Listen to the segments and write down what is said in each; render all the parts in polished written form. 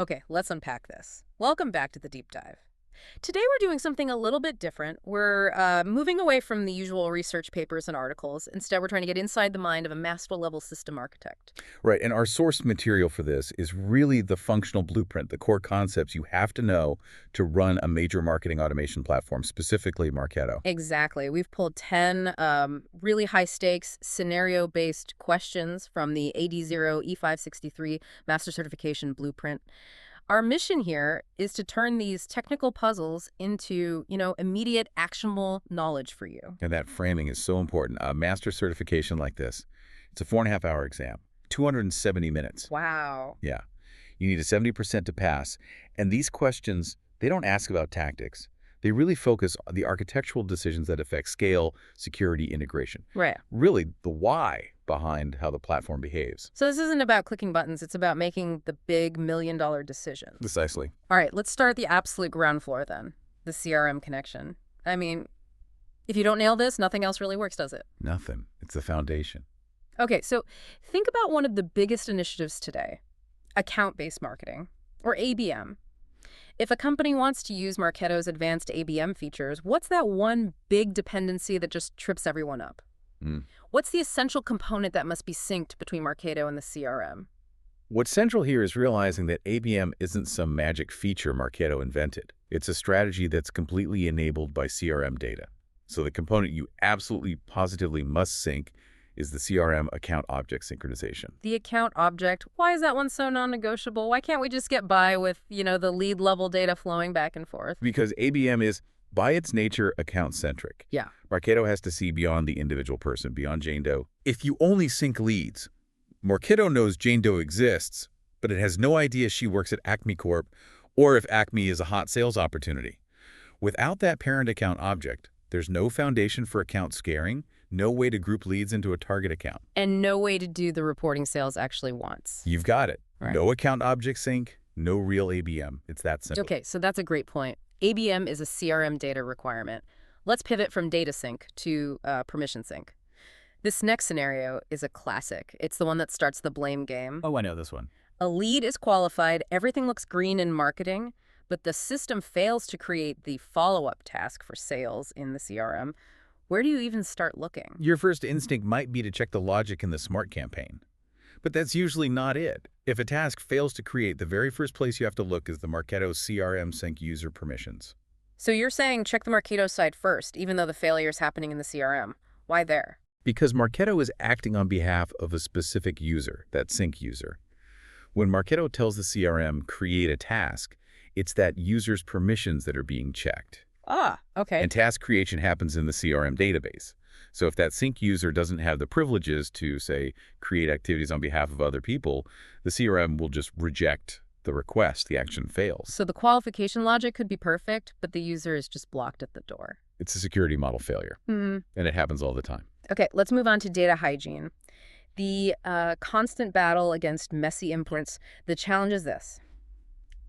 Okay, let's unpack this. Welcome back to the deep dive. Today we're doing something a little bit different. We're moving away from the usual research papers and articles. Instead, we're trying to get inside the mind of a master-level system architect. Right, and our source material for this is really the functional blueprint, the core concepts you have to know to run a major marketing automation platform, specifically Marketo. Exactly. We've pulled 10 really high-stakes, scenario-based questions from the AD0-E563 Master Certification Blueprint. Our mission here is to turn these technical puzzles into, immediate actionable knowledge for you. And that framing is so important. A master certification like this, it's a 4.5-hour exam, 270 minutes. Wow. Yeah. You need a 70% to pass. And these questions, they don't ask about tactics. They really focus on the architectural decisions that affect scale, security, integration. Right. Really, the why behind how the platform behaves. So this isn't about clicking buttons. It's about making the big million-dollar decisions. Precisely. All right, let's start the absolute ground floor then, the CRM connection. I mean, if you don't nail this, nothing else really works, does it? Nothing. It's the foundation. Okay, so think about one of the biggest initiatives today, account-based marketing, or ABM. If a company wants to use Marketo's advanced ABM features, what's that one big dependency that just trips everyone up? What's the essential component that must be synced between Marketo and the CRM? What's central here is realizing that ABM isn't some magic feature Marketo invented. It's a strategy that's completely enabled by CRM data. So the component you absolutely positively must sync is the CRM account object synchronization. The account object, why is that one so non-negotiable? Why can't we just get by with, the lead level data flowing back and forth? Because ABM is, by its nature, account-centric. Yeah. Marketo has to see beyond the individual person, beyond Jane Doe. If you only sync leads, Marketo knows Jane Doe exists, but it has no idea she works at Acme Corp or if Acme is a hot sales opportunity. Without that parent account object, there's no foundation for account scaring, no way to group leads into a target account. And no way to do the reporting sales actually wants. You've got it. Right. No account object sync, no real ABM. It's that simple. Okay, so that's a great point. ABM is a CRM data requirement. Let's pivot from data sync to permission sync. This next scenario is a classic. It's the one that starts the blame game. Oh, I know this one. A lead is qualified, everything looks green in marketing, but the system fails to create the follow-up task for sales in the CRM. Where do you even start looking? Your first instinct might be to check the logic in the SMART campaign. But that's usually not it. If a task fails to create, the very first place you have to look is the Marketo CRM sync user permissions. So you're saying check the Marketo side first, even though the failure is happening in the CRM. Why there? Because Marketo is acting on behalf of a specific user, that sync user. When Marketo tells the CRM, create a task, it's that user's permissions that are being checked. Ah, okay. And task creation happens in the CRM database. So if that sync user doesn't have the privileges to, say, create activities on behalf of other people, the CRM will just reject the request. The action fails. So the qualification logic could be perfect, but the user is just blocked at the door. It's a security model failure, and it happens all the time. Okay, let's move on to data hygiene. The constant battle against messy imports. The challenge is this.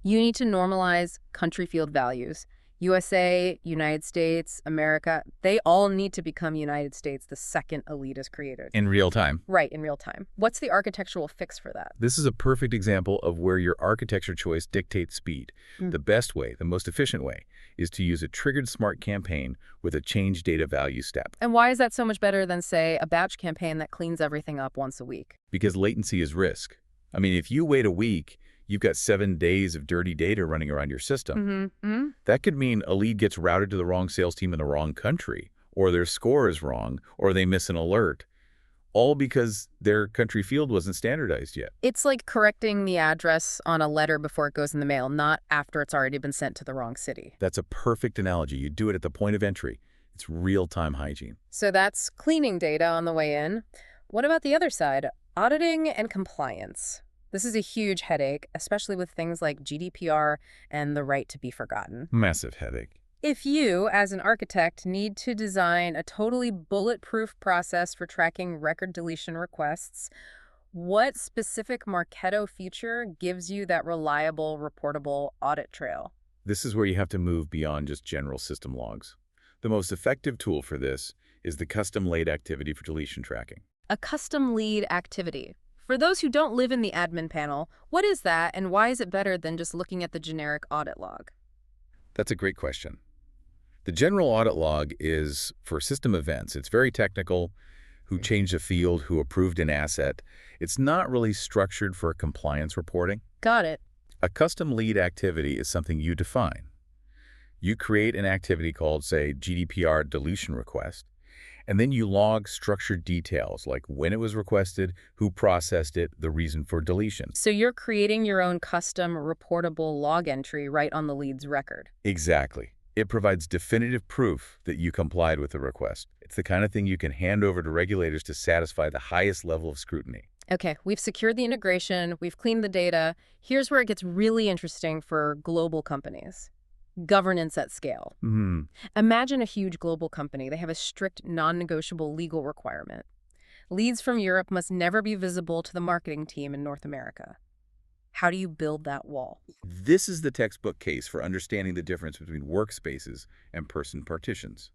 You need to normalize country field values. USA, United States, America, they all need to become United States the second a lead is created. In real time. Right, in real time. What's the architectural fix for that? This is a perfect example of where your architecture choice dictates speed. The best way, the most efficient way, is to use a triggered SMART campaign with a change data value step. And why is that so much better than, say, a batch campaign that cleans everything up once a week? Because latency is risk. I mean, if you wait a week, you've got 7 days of dirty data running around your system. That could mean a lead gets routed to the wrong sales team in the wrong country, or their score is wrong, or they miss an alert, all because their country field wasn't standardized yet. It's like correcting the address on a letter before it goes in the mail, not after it's already been sent to the wrong city. That's a perfect analogy. You do it at the point of entry. It's real-time hygiene. So that's cleaning data on the way in. What about the other side? Auditing and compliance. This is a huge headache, especially with things like GDPR and the right to be forgotten. Massive headache. If you, as an architect, need to design a totally bulletproof process for tracking record deletion requests, what specific Marketo feature gives you that reliable, reportable audit trail? This is where you have to move beyond just general system logs. The most effective tool for this is the custom lead activity for deletion tracking. A custom lead activity. For those who don't live in the admin panel, what is that and why is it better than just looking at the generic audit log? That's a great question. The general audit log is for system events. It's very technical. Who changed a field, who approved an asset. It's not really structured for compliance reporting. Got it. A custom lead activity is something you define. You create an activity called, say, GDPR dilution request, and then you log structured details like when it was requested, who processed it, the reason for deletion. So you're creating your own custom reportable log entry right on the lead's record. Exactly. It provides definitive proof that you complied with the request. It's the kind of thing you can hand over to regulators to satisfy the highest level of scrutiny. Okay, we've secured the integration, we've cleaned the data. Here's where it gets really interesting for global companies. Governance at scale. Imagine a huge global company. They have a strict, non-negotiable legal requirement. Leads from Europe must never be visible to the marketing team in North America. How do you build that wall? This is the textbook case for understanding the difference between workspaces and person partitions.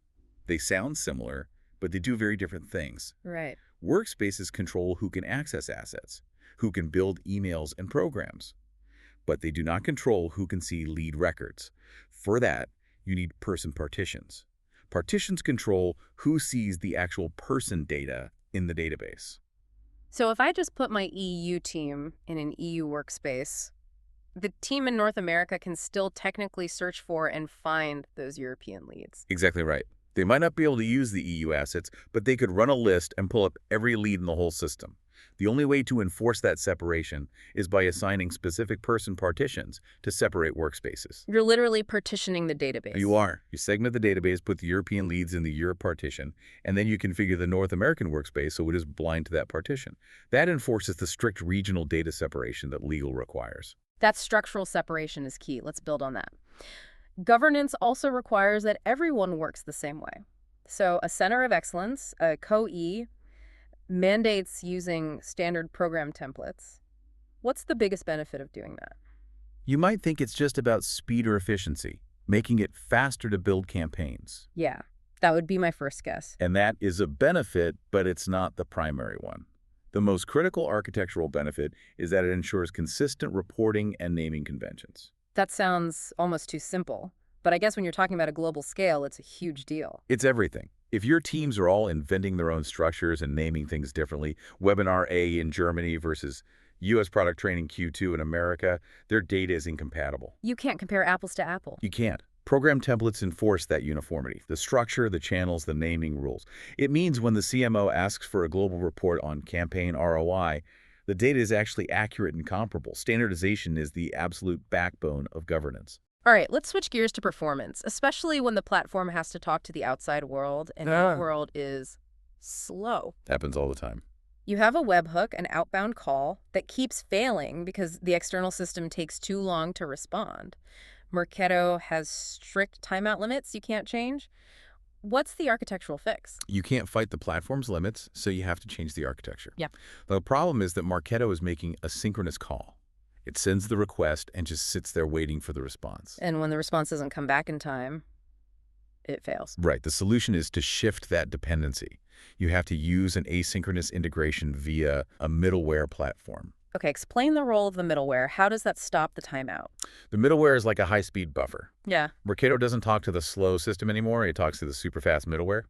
They sound similar, but they do very different things. Right. Workspaces control who can access assets, who can build emails and programs, but they do not control who can see lead records. For that, you need person partitions. Partitions control who sees the actual person data in the database. So if I just put my EU team in an EU workspace, the team in North America can still technically search for and find those European leads. Exactly right. They might not be able to use the EU assets, but they could run a list and pull up every lead in the whole system. The only way to enforce that separation is by assigning specific person partitions to separate workspaces. You're literally partitioning the database. You are. You segment the database, put the European leads in the Europe partition, and then you configure the North American workspace so it is blind to that partition. That enforces the strict regional data separation that legal requires. That structural separation is key. Let's build on that. Governance also requires that everyone works the same way. So a center of excellence, a co-E, mandates using standard program templates. What's the biggest benefit of doing that? You might think it's just about speed or efficiency, making it faster to build campaigns. Yeah, that would be my first guess. And that is a benefit, but it's not the primary one. The most critical architectural benefit is that it ensures consistent reporting and naming conventions. That sounds almost too simple, but I guess when you're talking about a global scale, it's a huge deal. It's everything. If your teams are all inventing their own structures and naming things differently, Webinar A in Germany versus U.S. Product Training Q2 in America, their data is incompatible. You can't compare apples to apples. You can't. Program templates enforce that uniformity, the structure, the channels, the naming rules. It means when the CMO asks for a global report on campaign ROI, the data is actually accurate and comparable. Standardization is the absolute backbone of governance. All right, let's switch gears to performance, especially when the platform has to talk to the outside world and the world is slow. Happens all the time. You have a webhook, an outbound call, that keeps failing because the external system takes too long to respond. Marketo has strict timeout limits you can't change. What's the architectural fix? You can't fight the platform's limits, so you have to change the architecture. Yeah. The problem is that Marketo is making a synchronous call. It sends the request and just sits there waiting for the response. And when the response doesn't come back in time, it fails. Right. The solution is to shift that dependency. You have to use an asynchronous integration via a middleware platform. Okay, explain the role of the middleware. How does that stop the timeout? The middleware is like a high-speed buffer. Yeah. Marketo doesn't talk to the slow system anymore. It talks to the super-fast middleware.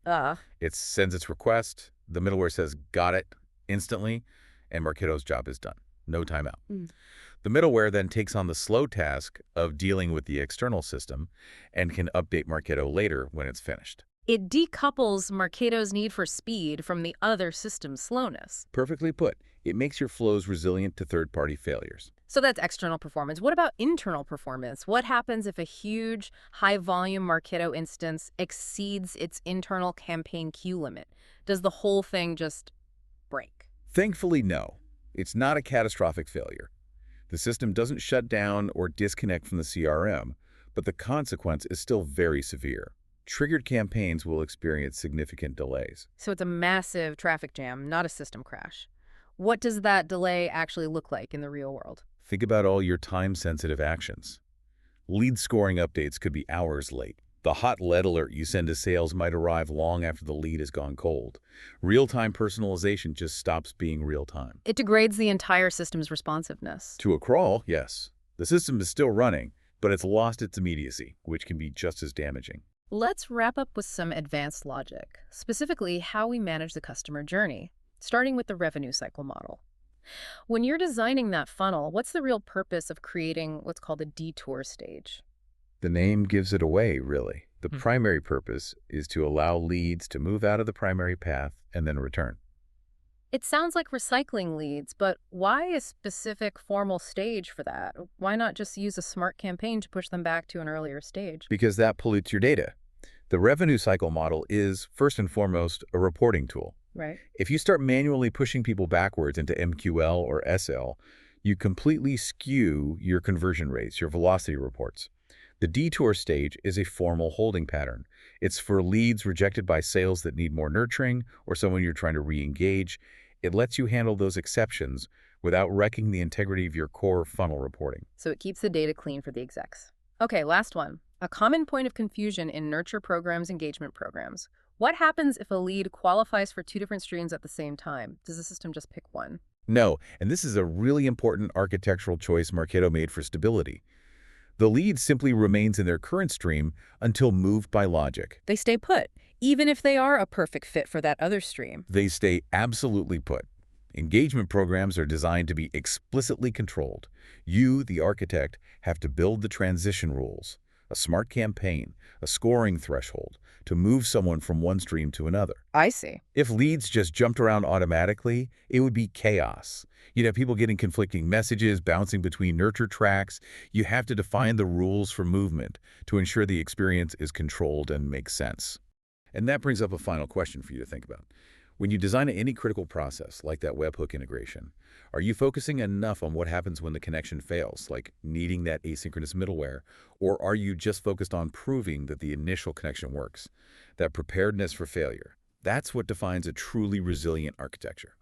It sends its request. The middleware says, got it, instantly, and Marketo's job is done. No timeout. The middleware then takes on the slow task of dealing with the external system and can update Marketo later when it's finished. It decouples Marketo's need for speed from the other system's slowness. Perfectly put. It makes your flows resilient to third-party failures. So that's external performance. What about internal performance? What happens if a huge, high-volume Marketo instance exceeds its internal campaign queue limit? Does the whole thing just break? Thankfully, no. It's not a catastrophic failure. The system doesn't shut down or disconnect from the CRM, but the consequence is still very severe. Triggered campaigns will experience significant delays. So it's a massive traffic jam, not a system crash. What does that delay actually look like in the real world? Think about all your time-sensitive actions. Lead scoring updates could be hours late. The hot lead alert you send to sales might arrive long after the lead has gone cold. Real-time personalization just stops being real-time. It degrades the entire system's responsiveness. To a crawl, yes. The system is still running, but it's lost its immediacy, which can be just as damaging. Let's wrap up with some advanced logic, specifically how we manage the customer journey, starting with the revenue cycle model. When you're designing that funnel, what's the real purpose of creating what's called a detour stage? The name gives it away, really. The primary purpose is to allow leads to move out of the primary path and then return. It sounds like recycling leads, but why a specific formal stage for that? Why not just use a smart campaign to push them back to an earlier stage? Because that pollutes your data. The revenue cycle model is, first and foremost, a reporting tool. Right. If you start manually pushing people backwards into MQL or SL, you completely skew your conversion rates, your velocity reports. The detour stage is a formal holding pattern. It's for leads rejected by sales that need more nurturing or someone you're trying to re-engage. It lets you handle those exceptions without wrecking the integrity of your core funnel reporting. So it keeps the data clean for the execs. Okay, last one. A common point of confusion in nurture programs, engagement programs. What happens if a lead qualifies for two different streams at the same time? Does the system just pick one? No, and this is a really important architectural choice Marketo made for stability. The lead simply remains in their current stream until moved by logic. They stay put, even if they are a perfect fit for that other stream. They stay absolutely put. Engagement programs are designed to be explicitly controlled. You, the architect, have to build the transition rules, a smart campaign, a scoring threshold, to move someone from one stream to another. I see. If leads just jumped around automatically, it would be chaos. You'd have people getting conflicting messages, bouncing between nurture tracks. You have to define the rules for movement to ensure the experience is controlled and makes sense. And that brings up a final question for you to think about. When you design any critical process, like that webhook integration, are you focusing enough on what happens when the connection fails, like needing that asynchronous middleware, or are you just focused on proving that the initial connection works? That preparedness for failure, that's what defines a truly resilient architecture.